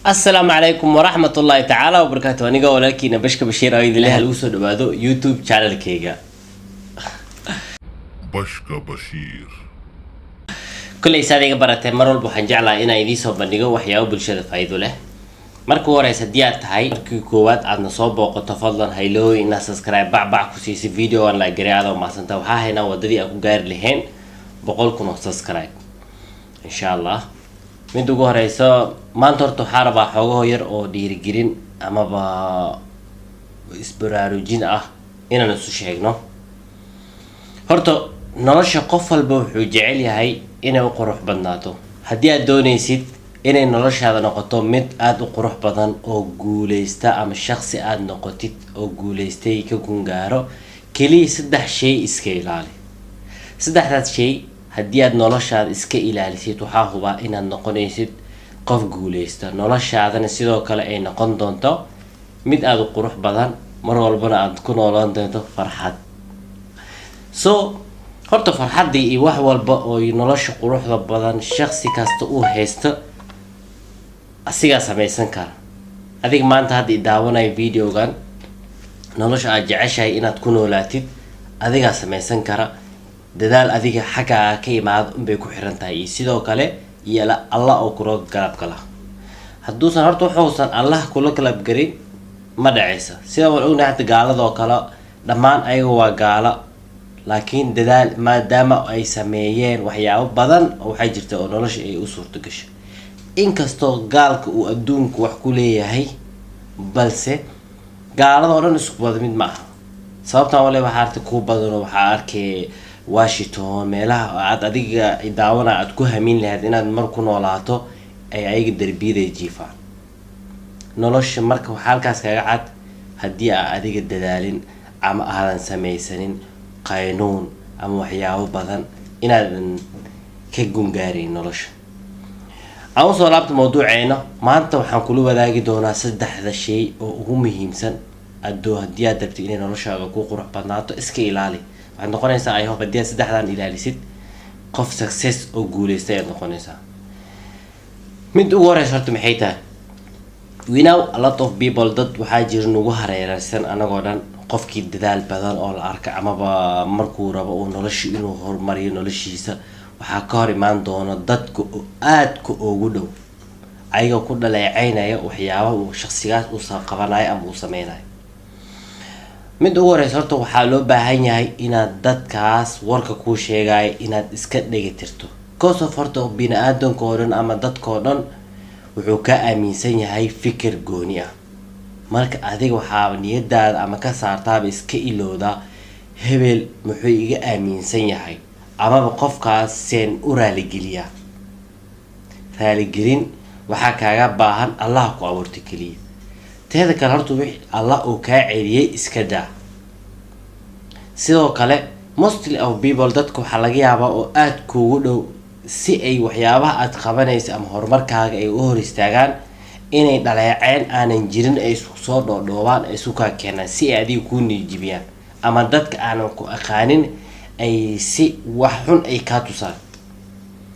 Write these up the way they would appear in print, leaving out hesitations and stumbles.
السلام عليكم ورحمة الله تعالى وبركاته. أنا قاول لك إن بشكر بشير أيد لها الوسود بعده يوتيوب channel كيجا. بشكر بشير. كل إسادة برته مرة بحنجعله إن أيدي صوب بنيجا وحياة بالشدة فايدة له. مركو ورا سديات هاي كوات عن صوب وقتفضلا هيلو إن سبسكرايب بعض كوسيس فيديو أنا لاقي هذا وما سنتا وها هنا ودري أكو غير لهن بقولكم سبسكرايب إن شاء الله. من دوغو هريسا مانتورتو حاربا حوغو ير او ديرجرين اما با اسبراروجين إنا نسو شيغنو horta nolosha qof walba wuxuu jecel yahay inay u qurux badnaato haddii aad doonaysid inay noloshaada noqoto mid aad u qurux badan oo guuleysta ama shakhsi aad noqotid oo guuleystay ka gungaaro kaliya saddex shay iska ilaali saddexdaas shay haddii aad noloshaada iska ilaalisid waxaa hubaa inaad noqonaysid qof guuleysta noloshaadana sidoo kale ay noqon doonto mid aad u qurux badan mar walbana aad ku noolaan doonto farxad so horta farxadii iyo wax walba oo nolosha quruxda badan shakhsi kasta uu haysto asiga samaysan kara adiga maanta hadda daawanay videogan nolosha aad jeceshahay inaad ku noolaatid adiga samaysan kara dadaal adiga xagga ka imaado bay ku xiran tahay sidoo kale yala Allah oo kuro galab kala haduusan horta wuxuusan Allah kula galab garin ma dhacaysa sida wal ognahay gaalada oo kala dhamaan ayaga waa gaala laakiin dadaal maadaama ay sameeyeen waxyaabo badan oo waxay jirta oo nolosha ay u suurto gashay inkastoo gaalka uu adduunku wax ku leeyahay balse gaalada oo dhan isku wada mid ma aha sababtan wale waxa arti ku badan oo waxa arkay Washington meelaha aad adiga daawana aad ku hamin lahayd inaad mar ku noolaato ay ayaga darbiyada jiifaan nolosha marka waxa halkaas kaga cad haddii aad adiga dadaalin ama aadan samaysanin qaynuun ama waxyaabo badan inaadan ka gungaarin nolosha aan soo laabto mawduuceena maanta waxaan kula wadaagi doonaa saddexda shay oo ugu muhiimsan haddii aad rabtid inay noloshaada ku qurux badnaato iska ilaali waxaad noqonaysaa ay hob haddii aad saddexdan ilaalisid qof success oo guuleystay aad noqonaysaa mid ugu horeysa horta maxay tahay we know a lot of people dad waxaa jira nagu hareeraysan anagoo dhan qofkii dadaal badan oo la arka amaba markuu rabo uu nolosha inuu horumariyo noloshiisa waxaa ka hor imaan doona dadka oo aadka ugu dhow ayaga ku dhaleecaynaya waxyaabaha uu shakhsigaas uu qabanayo ama uu sameynayo mid ugu horeysa horta waxaa loo baahan yahay inaad dadkaas warka ku sheegay inaad iska dhagatirto cause of horta bini'aadanka oo dhan ama dadka oo dhan wuxuu ka aaminsan yahay fikir gooni ah marka adiga waxaa niyadaada ama ka saartaaba iska ilowda hebel muxuu iga aaminsan yahay amaba qofkaas seen u raaligeliya raaligelin waxaa kaaga baahan Allah ku abuurtay kaliya teeda kale horta wixii Allah uu kaa celiyay iska daa sidoo kale mostly of people dadku waxa laga yaabaa oo aad kuugu dhow si ay waxyaabaha aad qabanayso ama horumarkaaga ay u hor istaagaan inay dhaleeceen aanan jirin ay soo dhoodhoobaan ay isu ka keenaan si ay adiga ku nijibiyaan ama dadka aanan ku aqaanin ay si wax xun ay ka tusaan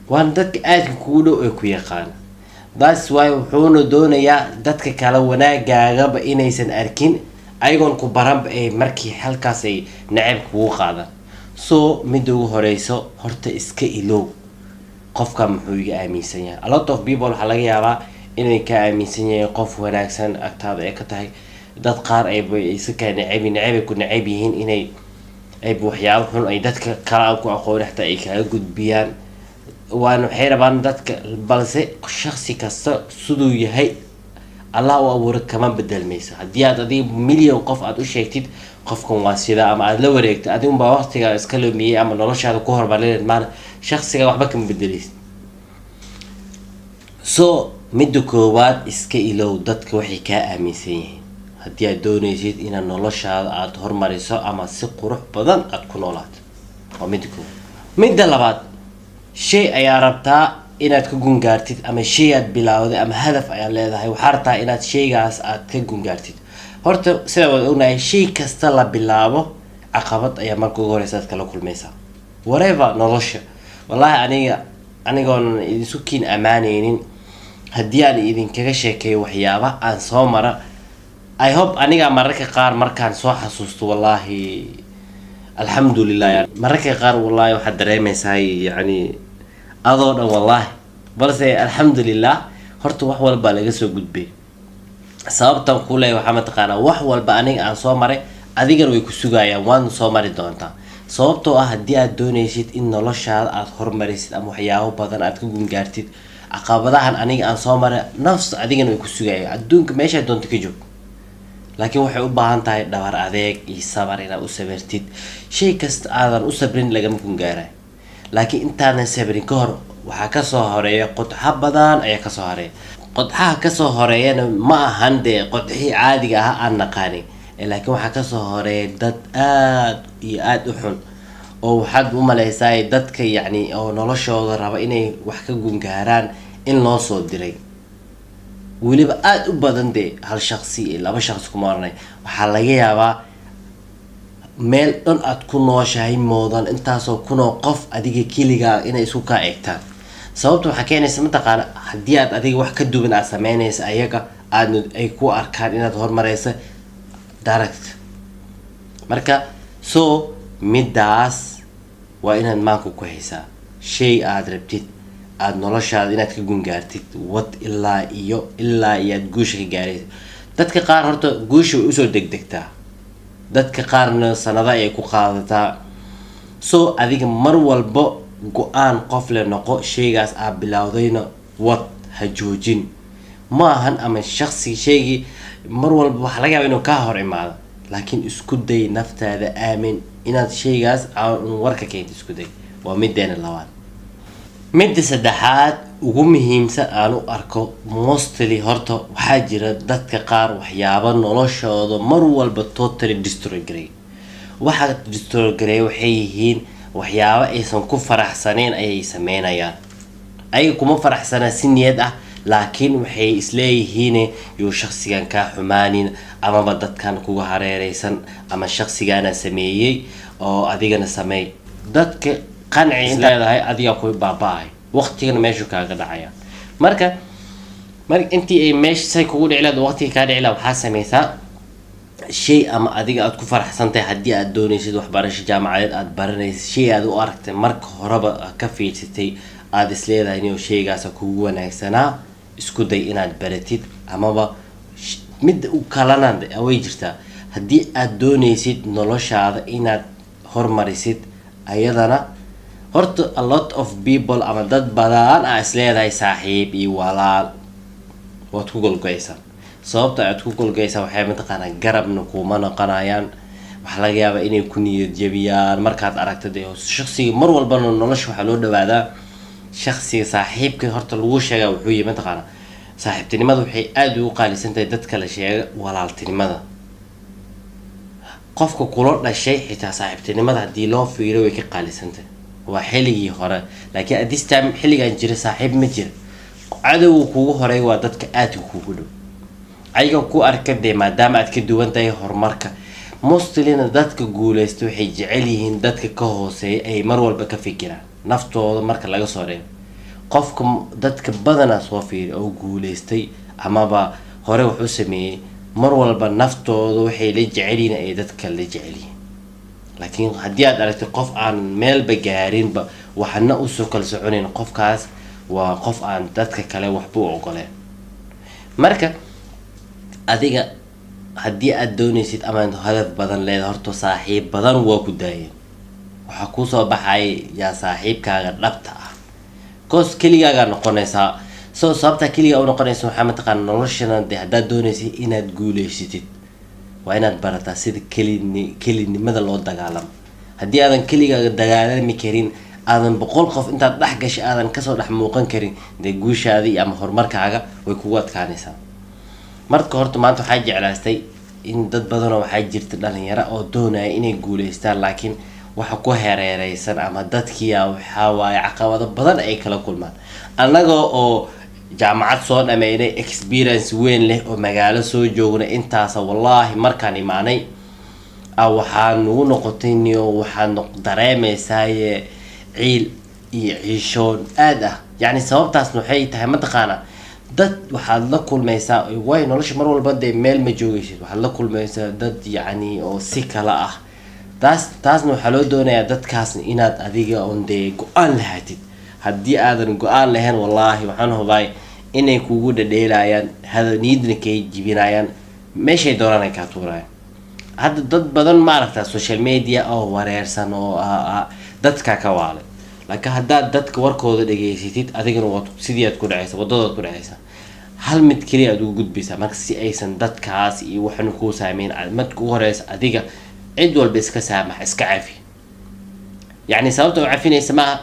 waan dadka aad kuugu dhow ay ku yaqaan that's why wuxuuna doonayaa dadka kala wanaagaagaba inaysan arkin ayagoon ku baranba ay markii halkaas ay nacab kugu qaadaan so mid ugu horeyso horta iska ilow qofka muxuu iga aaminsan yahay a lot of people waxa laga yaabaa inay ka aaminsan yahay qof wanaagsan agtaada ay ka tahay dad qaar ay iska ka nacab ku nacab yihiin inay ay waxyaabo xun ay dadka kala ku aqoon xataa ay kaga gudbiyaan waan waxay rabaan dadka balse shakhsi kasta siduu yahay Allah uu abuuray kama bedelmaysa haddii aad adiga milyan qof aad u sheegtid qofkan waa sida ama aad la wareegto adigu baa waqtiga iska lumiyay ama noloshaada ku hormarineed maana shakhsiga waxba kama bedelaysid so midda koowaad iska ilow dadka waxay ka aaminsan yihiin haddii aad doonaysid inaad noloshaada aad hormariso ama si qurux badan aad ku noolaato waa midda koowaad midda labaad shay ayaa rabtaa inaad ka gungaartid ama shay aad bilowday ama hadaf ayaa leedahay waxaa rabtaa inaad shaygaas aad ka gungaartid horta sida wada ognahay shay kasta la bilaabo caqabad ayaa marka ugu horeysa aad kala kulmaysaa whatever nolosha wallahi anigoon isu kiin amaanaynin haddii aan idinkaga sheekeeyo waxyaaba aan soo mara, I hope aniga mararka qaar markaan soo xasuusto wallahi alxamdulilah, yani mararka qaar wallahi waxaad dareemaysaa yani adoo dhan wallahi, balse alxamdulilah horta wax walba laga soo gudbay. sababtan ku leeyahay waxaa mataqaanaa wax walba aniga aan soo maray adigana way ku sugayaan, waan soo mari doontaa. sababtoo ah haddii aad doonaysid in noloshaada aad horumarisid ama waxyaabo badan aad ka gungaartid, caqabadahan aniga aan soo maray nafs adigana way ku sugayaan. adduunka meesha doonto ka joog, laakiin waxay u baahan tahay dhabar adeeg iyo sabar inaad u sabirtid. shay kasta aadan u sabrin lagama gungaaray, laakiin intaadan sabrin ka hor waxaa kasoo horeeya qodxa badan ayaa kasoo horeeya. qodxaha kasoo horeeyana ma ahan dee qodxii caadiga ah aan naqaanin, laakiin waxaa kasoo horeeya dad aad iyo aad u xun oo waxaad u maleysaa dadka yacni oo noloshooda raba inay wax ka gungaaraan in loo soo diray. weliba aad u badan dee hal shaqsi iyo laba shaqsi kuma oranay, waxaa laga yaabaa meel dhan aad ku nooshahay moodan intaasoo kunoo qof adiga keligaa inay isku kaa eegtaan. sababta waxaa keenaysa mataqaana haddii aad adiga wax ka duwan aad sameynaysa ayaga aad ay ku arkaan inaad horumaraysa direct. marka so midaas waa inaad maanka ku haysaa. shay aad rabtid aad noloshaada inaad ka gungaartid wad ilaa iyo aad guusha ka gaaraysa. dadka qaar horta guusha way usoo degdegtaa, dadka qaarna sanado ayay ku qaadataa. so adiga mar walba go-aan qof le noqo, shaygaas aad bilowdayna wad, ha joojin. ma ahan ama shaqsi shaygii mar walba waxaa laga yaaba inuu kaa hor imaado, laakiin isku day naftaada aamin inaad shaygaas warka keento. isku day. waa mideena labaad. midda saddexaad ugu muhiimsan aan u arko mostly horta waxaa jira dadka qaar waxyaaba noloshooda mar walba totally destroy garay. waxa destroy garay waxay yihiin waxyaaba aysan ku faraxsaneen ayay sameynayaan. ayaga kuma faraxsana si niyad ah, laakiin waxay isleeyihiin yuu shaqsigan kaa xumaanin amaba dadkan kuga hareereysan ama shaqsigaana sameeyey oo adigana sameey. dadka qanci leedahay adiga ku baaba'ay, waqtigana meeshu kaaga dhacaya. marka intii ay meesha say kugu dhici lahayd waqtiga kaa dhici lahaa waxaa sameysaa shay ama adiga aad ku faraxsantahay. haddii aad doonaysid waxbarasho jaamacadeed aad baranaysid, shay aad u aragtay marka horeba ka fiirsatay aad isleedahay inuu shaygaas kugu wanaagsanaa, isku day inaad baratid. amaba mid u kalana way jirtaa, haddii aad doonaysid noloshaada inaad hormarisid ayadana horta a lot of people ama dad badan aa isleedahay saaxiib iyo walaal waad ku golgoysaa. sababta aad ku golgoysaa waxay mataqaanaa garabna kuma noqonayaan. waxaa laga yaabaa inay ku niyad jabiyaan markaad aragtid shaqsiga. mar walbana nolosha waxaa loo dhawaadaa shaqsiga saaxiibka horta lagu sheegaa wuxuu yihi mataqaanaa saaxiibtinimada waxay aad ugu qaalisan tahay dadka la sheega walaaltinimada. qofka kula dhashay xitaa saaxiibtinimada haddii loo fiiriyo way ka qaalisantahay. waa xilligii hore, laakiin at this time xilligan jira saaxiib ma jira. cadowga kugu horeey waa dadka aadka kugu dhow, ayaga ku arka dee maadaama aad ka duwan tahay horumarka. mostlyna dadka guuleysta waxay jecel yihiin dadka ka hooseeya ay mar walba ka fikiraan naftooda marka laga soo reebo. qofka dadka badanaa soo fiiri oo guuleystay amaba hore wax u sameeyey mar walba naftooda waxay la jecelyihiin ay dadka la jecelyihiin. laakiin haddii aad aragtay qof aan meelba gaarinba waxna usoo kala soconayn, qofkaas waa qof aan dadka kale waxba u ogoleen. marka adiga haddii aad doonaysid ama hadaf badan leedahay horta saaxiib badan waa ku daayeen. waxaa kusoo baxay yaa saaxiibkaaga dhabta ah, koos keligaagaa noqonaysaa. soo sababta keligaa u noqonaysa waxaa mataqaana noloshana dee haddaad doonaysid inaad guuleysatid waa inaad barataa sida kelinimada loo dagaalamo. haddii aadan keligaaga dagaalami karin, aadan 100 qof intaad dhex gashay aadan kasoo dhex muuqan karin, dee guushaadii ama horumarkaaga way kugu adkaanaysaa. marka horta maanta waxaa jeclaastay in dad badanoo waxaa jirta dhalinyaro oo doonaya inay guuleystaan, laakiin waxa ku hereereysan ama dadkiia waxaa waaye caqabado badan ay kala kulmaan. annaga oo jaamacad soo dhameynay, experience weyn leh oo magaalo soo joogna intaas wallahi markaan imaanay waxaan ugu noqotay waxaan dareemaysaa ciil iyo ciishoon aad ah. yani sababtaas waxay tahay mataqaana dad waxaad la kulmaysaa way nolosha mar walba dee meel ma joogaysid, waxaad la kulmaysaa dad yacni oo si kala ah. taasna waxaa loo doonayaa dadkaasna inaad adiga on dee go-aan lahaatid. haddii aadan go-aan lahayn wallaahi waxaan hubay inay kugu dhadheelayaan, niyadna kay jibinayaan, meeshay doonaan ay kaa tuurayaan. hadda dad badan maaragtaa social media oo wareersan oo dadka ka waalay, laakiin haddaad dadka warkooda dhageysatid adigana waad sidii aad ku dhacaysa wadadaad ku dhacaysa. hal mid kaliya aad ugu gudbaysaa marka si aysan dadkaas iyo waxna kuu saameyn. marka ugu horeysa adiga cid walba iska saamax, iska cafi. yacni sababta u cafinaysa maaha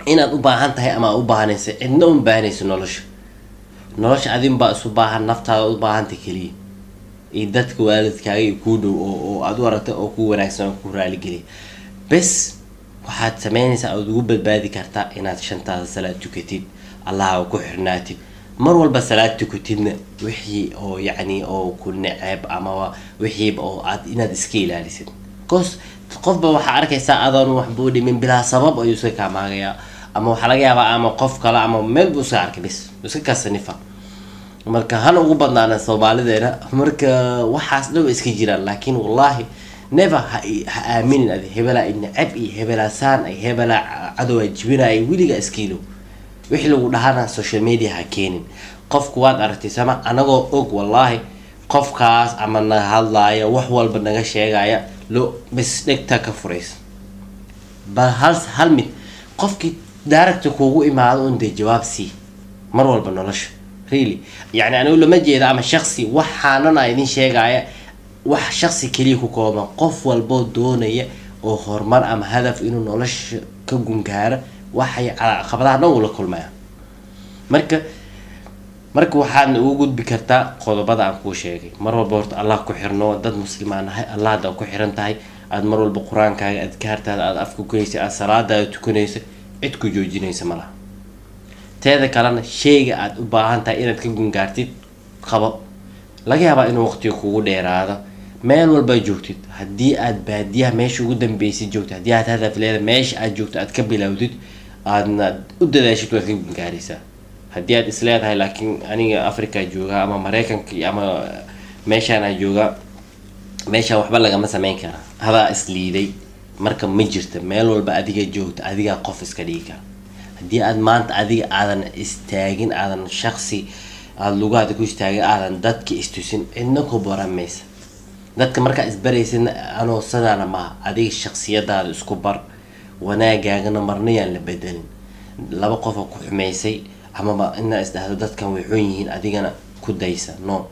inaad u baahan tahay ama u baahanaysa, cidna uma baahanayso nolosha adin baa isu baahan, naftaada u baahanta keliya iyo dadka waalidkaaga iyo kuu dhow oo aad u aragta oo ku wanaagsan oo ku raaligeliya. bes waxaad sameynaysaa aad ugu badbaadi kartaa inaad 5 salaad tukatid, allah ku xirnaatid. mar walba salaad tukatidna wixii oo yacni oo ku neceb ama wixii oo aad inaad iska ilaalisid. qofba waxaa arkaysaa adoon waxba u dhimin bilaa sabab ayuu iska kaamaagayaa, ama waxaa laga yaabaa ama qof kale ama meel buu iska arkay bes iska kasanifa. marka hana ugu badnaana Soomaalideena marka waxaas dhow iska jiraan, laakiin wallahi never ha aaminin adi hebela neceb iyo hebela saan ay hebela cadow ay jibinay wiliga iskiilo. wixii lagu dhahana social media ha keenin. qofku waad aragtay sama anagoo og wallahi qofkaas ama naga hadlaaya wax walba naga sheegaya loo bes dhegta ka furaysa. bal hal mid qofkii daaragta kuugu imaado un dee jawaab sii mar walba nolosha really. يعني أنا أقول ما جيد أما شخصي وحنا idin sheegaya wax shakhsi kaliya ku kooban, qof walbo doonaya oo horumar ama hadaf inuu nolosha ka gungaaro waxay caqabadaha dhan la kulmayaan. marka waxaad ugu gudbi kartaa qodobada aan ku sheegay. mar walba horta Allah ku xirno, dad muslimaan ah Allah da ku xiran tahay, aad mar walba quraankaaga adkaartaada aad afku goyso, aad salaada tukanayso, cid ku joojinaysa malaha. teeda kalena sheyga aad u baahan tahay inaad ka gungaartid qabo. laga yaabaa inuu waqti kugu dheeraado meel walba joogtid. haddii aad baadiyaha meesha ugu dambeysay joogtid, haddii aad hadaf leedahay meesha aad joogto aad ka bilowdid, aadna u dadaashid waad ka gungaaraysaa. haddii aad isleedahay laakiin aniga Afrika jooga ama Mareykanka ama meeshaan aan jooga meesha waxba lagama sameyn kara, hadaa isliiday. marka ma jirto meel walba adiga joogto adiga qof iska dhigi kara. haddii aad maanta adiga aadan istaagin, aadan shakhsi aad lugaada ku istaagin, aadan dadka istusin, cidna ku baramaysa. dadka markaa isbaraysidna anoo sadaana maaha, adiga shakhsiyadaada isku bar, wanaagaagana marna yaan la bedelin. laba qof oo ku xumaysay amaba inaa isdhahdo dadkan way xun yihiin adigana ku daysa no.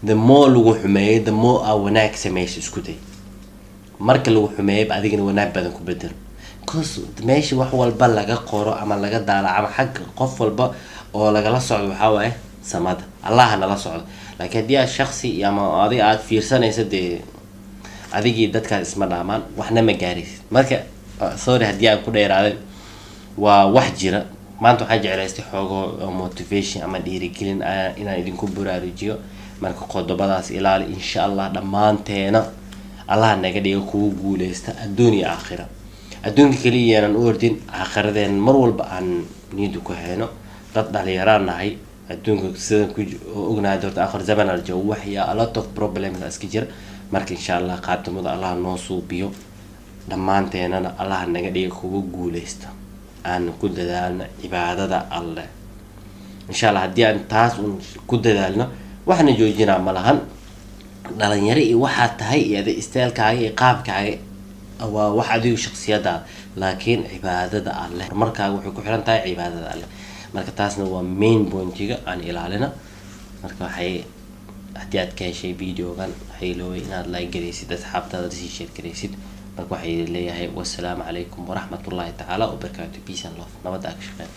the more lagu xumeeyo the more aa wanaag samayso isku day. marka lagu xumeeyo adigana wanaag badan ku bedel. meesha wax walba laga qoro ama laga daalaco ama xagga qof walba oo lagala socdo waxaa waaye samada Allah nala socdo. laakiin haddii aad shakhsi ama adiga aad fiirsanaysa dee adigii dadkaas isma dhaamaan waxna ma gaaraysid. marka sorry haddii aan ku dheeraaday, waa wax jira. maanta waxaan jeclaystay xoogo motivation ama dhiirigelin inaan idinku baraarujiyo. marka qodobadaas ilaali insha Allah dhammaanteena Allah naga dhigo kugu guuleysta adduun iyo aakhira. adduunka kaliya aan u ordin, aakhiradeen mar walba aan niyadu ku hayno. dad dhalinyaraan nahay, adduunka sida ku ognahay doorta aakhir zaman arjo waxya a lot of problems iska jira. marka insha Allah qaatamada Allah noo suubiyo dhammaanteenana Allah naga dhigo kugu guuleysta, aan ku dadaalno cibaadada Allah insha Allah. haddii aan taas ku dadaalno waxna joojinaa malahan. dhalinyaro iyo waxaad tahay iyo isteelkaaga iyo qaabkaaga waa wax adigu shakhsiyadaada, laakiin cibaadada Allah markaaga wuxuu ku xiran tahay cibaadada Allah. marka taasna waa main pointiga aan ilaalina. marka waxay haddii aad ka heshay videogan waxay leeyahay inaad like garaysid, asxaabtaada sii share garaysid. marka waxay leeyahay wassalaamu calaykum waraxmatullaahi tacaala wabarakaatuh. peace and love. nabad aag shaqeyn.